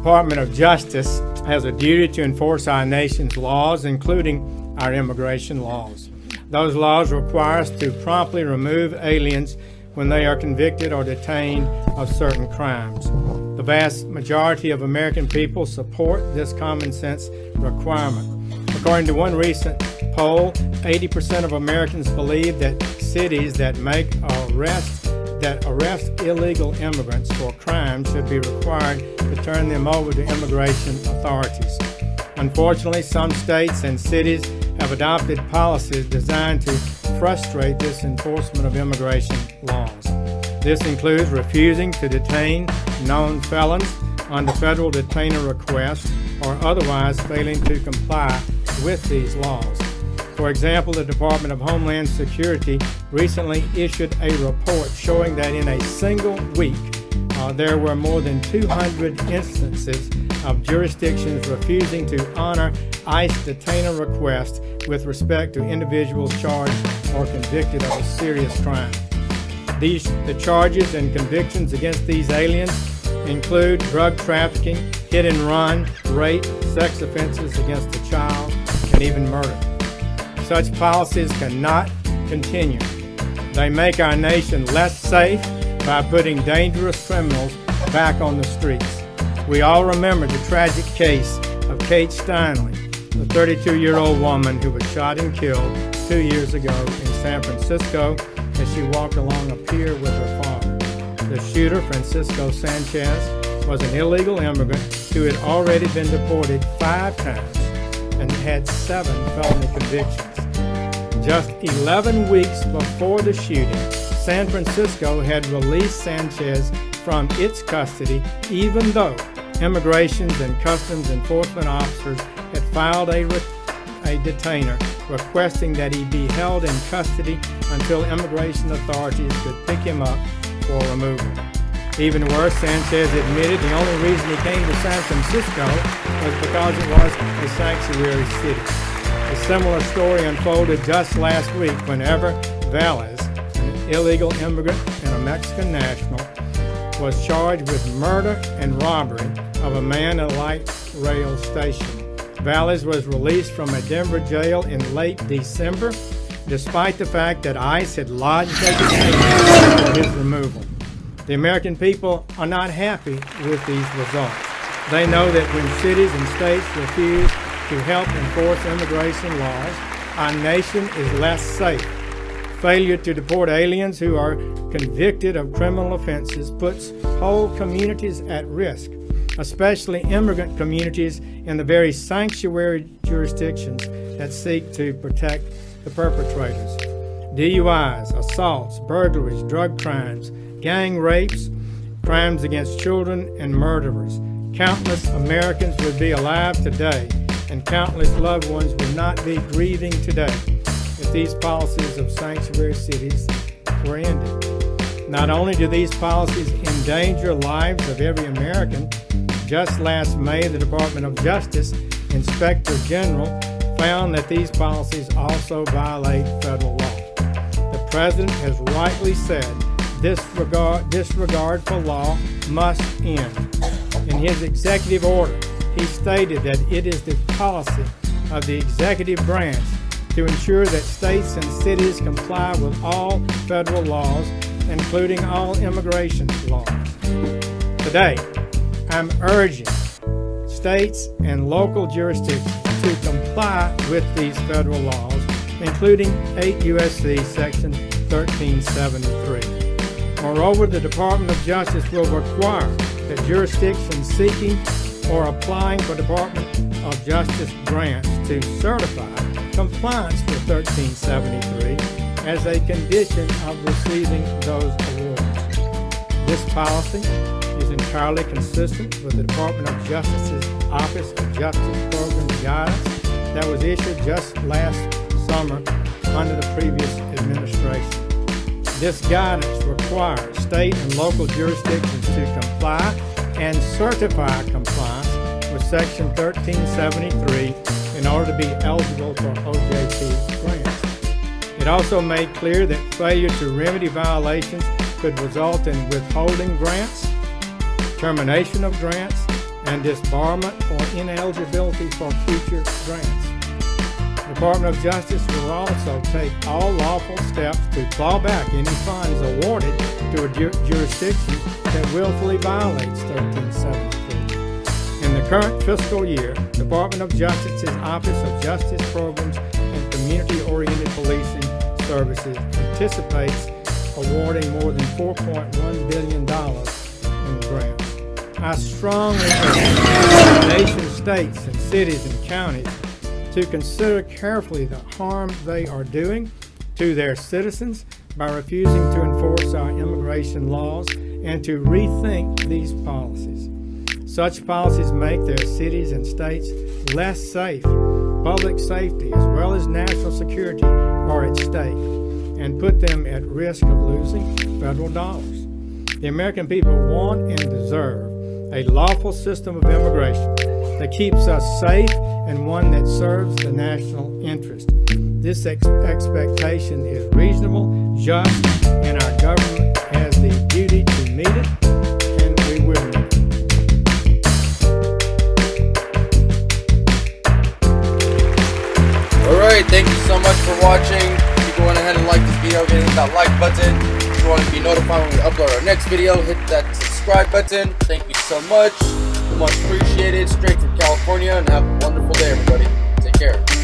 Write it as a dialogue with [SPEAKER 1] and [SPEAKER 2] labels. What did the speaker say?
[SPEAKER 1] Department of Justice has a duty to enforce our nation's laws, including our immigration laws. Those laws require us to promptly remove aliens when they are convicted or detained of certain crimes. The vast majority of American people support this common sense requirement. According to one recent poll, 80% of Americans believe that cities that arrest illegal immigrants for crimes should be required to turn them over to immigration authorities. Unfortunately, some states and cities have adopted policies designed to frustrate this enforcement of immigration laws. This includes refusing to detain known felons under federal detainer requests or otherwise failing to comply with these laws. For example, the Department of Homeland Security recently issued a report showing that in a single week, there were more than 200 instances of jurisdictions refusing to honor ICE detainer requests with respect to individuals charged or convicted of a serious crime. The charges and convictions against these aliens include drug trafficking, hit and run, rape, sex offenses against a child, and even murder. Such policies cannot continue. They make our nation less safe by putting dangerous criminals back on the streets. We all remember the tragic case of Kate Steinle, the 32-year-old woman who was shot and killed 2 years ago in San Francisco as she walked along a pier with her father. The shooter, Francisco Sanchez, was an illegal immigrant who had already been deported 5 times and had 7 felony convictions. Just 11 weeks before the shooting, San Francisco had released Sanchez from its custody, even though Immigration and Customs Enforcement officers had filed a detainer requesting that he be held in custody until immigration authorities could pick him up for removal. Even worse, Sanchez admitted the only reason he came to San Francisco was because it was a sanctuary city. A similar story unfolded just last week when Ever Velez, an illegal immigrant and a Mexican national, was charged with murder and robbery of a man at a light rail station. Velez was released from a Denver jail in late December, despite the fact that ICE had lodged a detainer for his removal. The American people are not happy with these results. They know that when cities and states refuse to help enforce immigration laws, our nation is less safe. Failure to deport aliens who are convicted of criminal offenses puts whole communities at risk, especially immigrant communities in the very sanctuary jurisdictions that seek to protect the perpetrators. DUIs, assaults, burglaries, drug crimes, gang rapes, crimes against children, and murderers. Countless Americans would be alive today, and countless loved ones would not be grieving today if these policies of sanctuary cities were ended. Not only do these policies endanger lives of every American, just last May, the Department of Justice Inspector General found that these policies also violate federal law. The President has rightly said disregard for law must end. In his executive order, he stated that it is the policy of the executive branch to ensure that states and cities comply with all federal laws, including all immigration laws. Today, I'm urging states and local jurisdictions to comply with these federal laws, including 8 U.S.C. Section 1373. Moreover, the Department of Justice will require that jurisdictions seeking or applying for Department of Justice grants to certify compliance with 1373 as a condition of receiving those awards. This policy is entirely consistent with the Department of Justice's Office of Justice Program Guidance that was issued just last summer under the previous administration. This guidance requires state and local jurisdictions to comply and certify compliance with Section 1373 in order to be eligible for OJT grants. It also made clear that failure to remedy violations could result in withholding grants, termination of grants, and disbarment or ineligibility for future grants. The Department of Justice will also take all lawful steps to claw back any funds awarded to a jurisdiction that willfully violates 1373. In the current fiscal year, the Department of Justice's Office of Justice Programs and Community-Oriented Policing Services anticipates awarding more than $4.1 billion in grants. I strongly urge nation states and cities and counties to consider carefully the harm they are doing to their citizens by refusing to enforce our immigration laws and to rethink these policies. Such policies make their cities and states less safe. Public safety as well as national security are at stake and put them at risk of losing federal dollars. The American people want and deserve a lawful system of immigration that keeps us safe and one that serves the national interest. This expectation is reasonable, just, and our government has the duty to meet it, and we will meet it.
[SPEAKER 2] Alright, thank you so much for watching. Keep going ahead and like this video, hit that like button. If you want to be notified when we upload our next video, hit that subscribe button. Thank you so much. Much appreciated. Straight from California, and have a wonderful day, everybody. Take care.